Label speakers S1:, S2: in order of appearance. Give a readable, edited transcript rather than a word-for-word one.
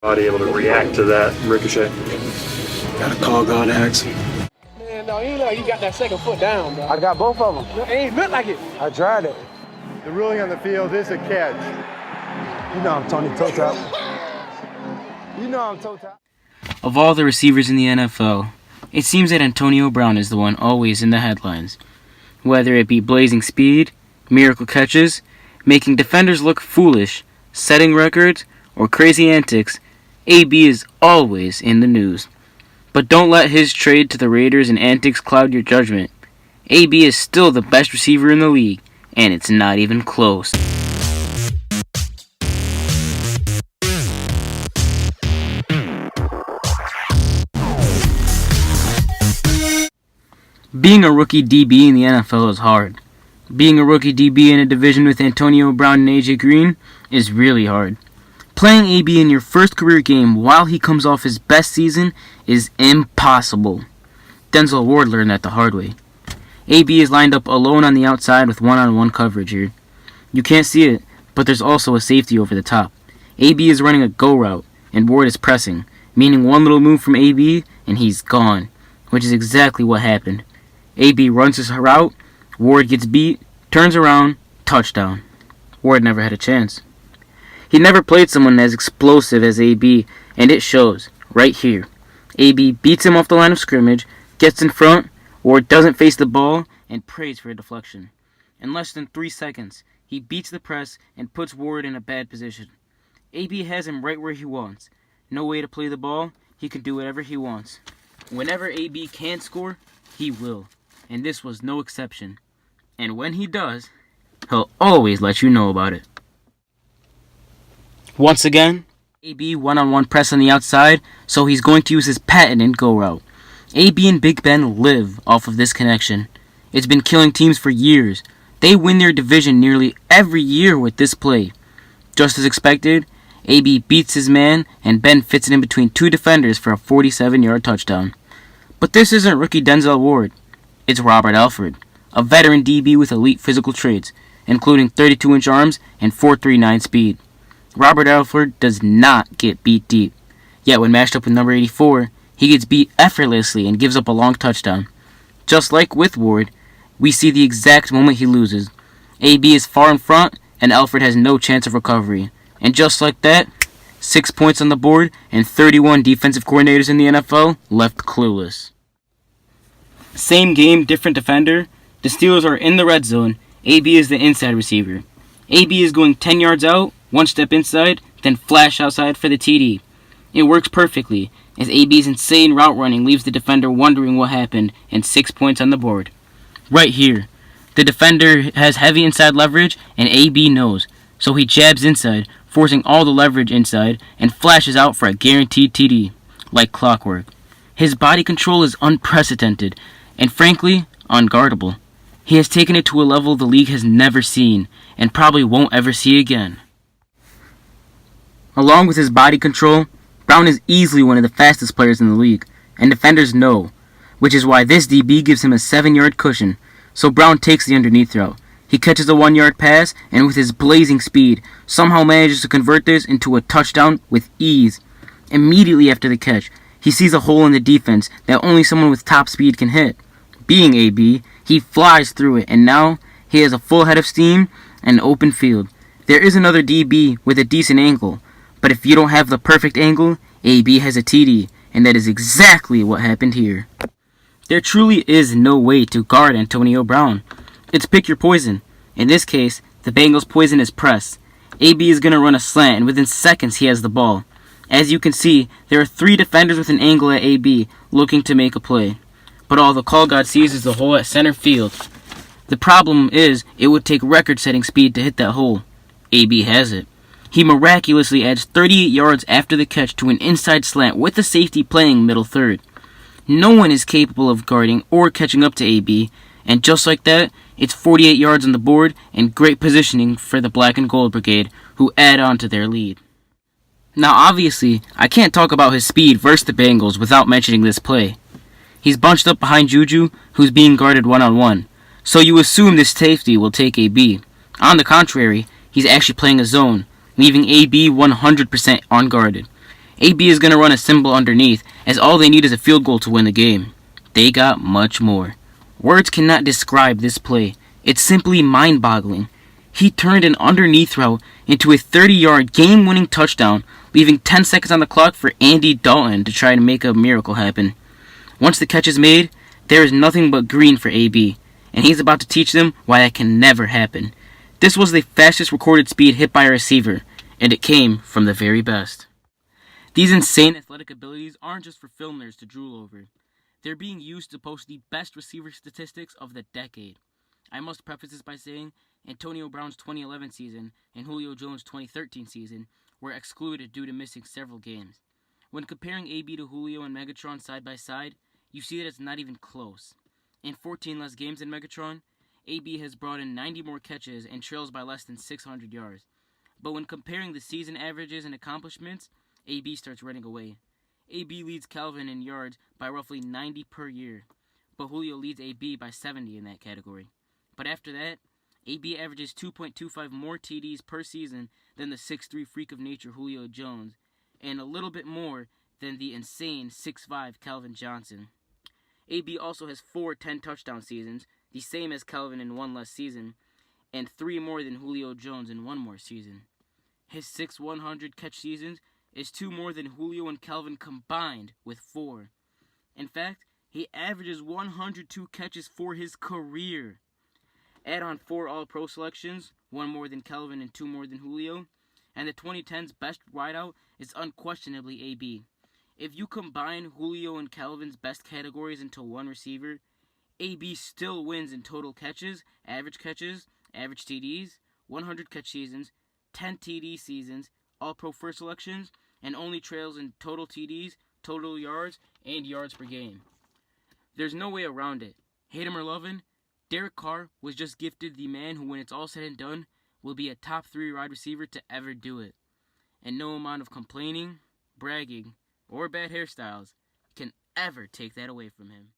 S1: body able to react to that ricochet.
S2: Gotta call God X.
S3: Man, no, you know you got that second foot down, bro.
S4: I got both of them.
S3: It ain't look like it.
S4: I tried it.
S5: The ruling on the field is a catch.
S4: You know I'm Tony Toe Tap. You know I'm Toe Tap.
S6: Of all the receivers in the NFL, it seems that Antonio Brown is the one always in the headlines. Whether it be blazing speed, miracle catches, making defenders look foolish, setting records, or crazy antics, AB is always in the news. But don't let his trade to the Raiders and antics cloud your judgment. AB is still the best receiver in the league, and it's not even close. Being a rookie DB in the NFL is hard. Being a rookie DB in a division with Antonio Brown and AJ Green is really hard. Playing AB in your first career game while he comes off his best season is impossible. Denzel Ward learned that the hard way. AB is lined up alone on the outside with one-on-one coverage here. You can't see it, but there's also a safety over the top. AB is running a go route, and Ward is pressing, meaning one little move from AB, and he's gone, which is exactly what happened. AB runs his route, Ward gets beat, turns around, touchdown. Ward never had a chance. He never played someone as explosive as AB, and it shows, right here. AB beats him off the line of scrimmage, gets in front, Ward doesn't face the ball, and prays for a deflection. In less than 3 seconds, he beats the press and puts Ward in a bad position. AB has him right where he wants. No way to play the ball, he can do whatever he wants. Whenever AB can score, he will. And this was no exception. And when he does, he'll always let you know about it. Once again, AB one-on-one press on the outside, so he's going to use his patented go route. AB and Big Ben live off of this connection. It's been killing teams for years. They win their division nearly every year with this play. Just as expected, AB beats his man, and Ben fits it in between two defenders for a 47-yard touchdown. But this isn't rookie Denzel Ward. It's Robert Alford, a veteran DB with elite physical traits, including 32-inch arms and 4.39 speed. Robert Alford does not get beat deep, yet when matched up with number 84, he gets beat effortlessly and gives up a long touchdown. Just like with Ward, we see the exact moment he loses. AB is far in front, and Alford has no chance of recovery. And just like that, 6 points on the board, and 31 defensive coordinators in the NFL left clueless. Same game, different defender. The Steelers are in the red zone. AB is the inside receiver. AB is going 10 yards out, one step inside, then flash outside for the TD. It works perfectly, as AB's insane route running leaves the defender wondering what happened, and 6 points on the board. Right here. The defender has heavy inside leverage, and AB knows, so he jabs inside, forcing all the leverage inside, and flashes out for a guaranteed TD, like clockwork. His body control is unprecedented, and frankly, unguardable. He has taken it to a level the league has never seen, and probably won't ever see again. Along with his body control, Brown is easily one of the fastest players in the league, and defenders know, which is why this DB gives him a 7-yard cushion, so Brown takes the underneath route. He catches a 1-yard pass, and with his blazing speed, somehow manages to convert this into a touchdown with ease. Immediately after the catch, he sees a hole in the defense that only someone with top speed can hit. Being AB, he flies through it, and now he has a full head of steam and an open field. There is another DB with a decent angle, but if you don't have the perfect angle, AB has a TD, and that is exactly what happened here. There truly is no way to guard Antonio Brown. It's pick your poison. In this case, the Bengals' poison is press. AB is going to run a slant, and within seconds he has the ball. As you can see, there are 3 defenders with an angle at AB looking to make a play. But all the call god sees is the hole at center field. The problem is, it would take record-setting speed to hit that hole. AB has it. He miraculously adds 38 yards after the catch to an inside slant with the safety playing middle third. No one is capable of guarding or catching up to AB, and just like that, it's 48 yards on the board and great positioning for the Black and Gold Brigade, who add on to their lead. Now obviously, I can't talk about his speed versus the Bengals without mentioning this play. He's bunched up behind Juju, who's being guarded one-on-one, so you assume this safety will take AB. On the contrary, he's actually playing a zone, leaving AB 100% unguarded. AB is going to run a symbol underneath, as all they need is a field goal to win the game. They got much more. Words cannot describe this play. It's simply mind-boggling. He turned an underneath route into a 30-yard game-winning touchdown, leaving 10 seconds on the clock for Andy Dalton to try to make a miracle happen. Once the catch is made, there is nothing but green for AB, and he's about to teach them why that can never happen. This was the fastest recorded speed hit by a receiver, and it came from the very best. These insane athletic abilities aren't just for film nerds to drool over. They're being used to post the best receiver statistics of the decade. I must preface this by saying Antonio Brown's 2011 season and Julio Jones' 2013 season were excluded due to missing several games. When comparing AB to Julio and Megatron side by side, you see that it's not even close. In 14 less games than Megatron, AB has brought in 90 more catches and trails by less than 600 yards. But when comparing the season averages and accomplishments, AB starts running away. AB leads Calvin in yards by roughly 90 per year, but Julio leads AB by 70 in that category. But after that, AB averages 2.25 more TDs per season than the 6'3 freak of nature Julio Jones, and a little bit more than the insane 6'5 Calvin Johnson. AB also has 4 10-touchdown seasons, the same as Calvin in one less season, and 3 more than Julio Jones in one more season. His 6 100-catch seasons is 2 more than Julio and Calvin combined with 4. In fact, he averages 102 catches for his career. Add on 4 All-Pro selections, 1 more than Calvin and 2 more than Julio, and the 2010's best wideout is unquestionably AB. If you combine Julio and Calvin's best categories into one receiver, AB still wins in total catches, average TDs, 100 catch seasons, 10 TD seasons, All-Pro first selections, and only trails in total TDs, total yards, and yards per game. There's no way around it. Hate him or love him, Derek Carr was just gifted the man who, when it's all said and done, will be a top 3 wide receiver to ever do it. And no amount of complaining, bragging, or bad hairstyles can ever take that away from him.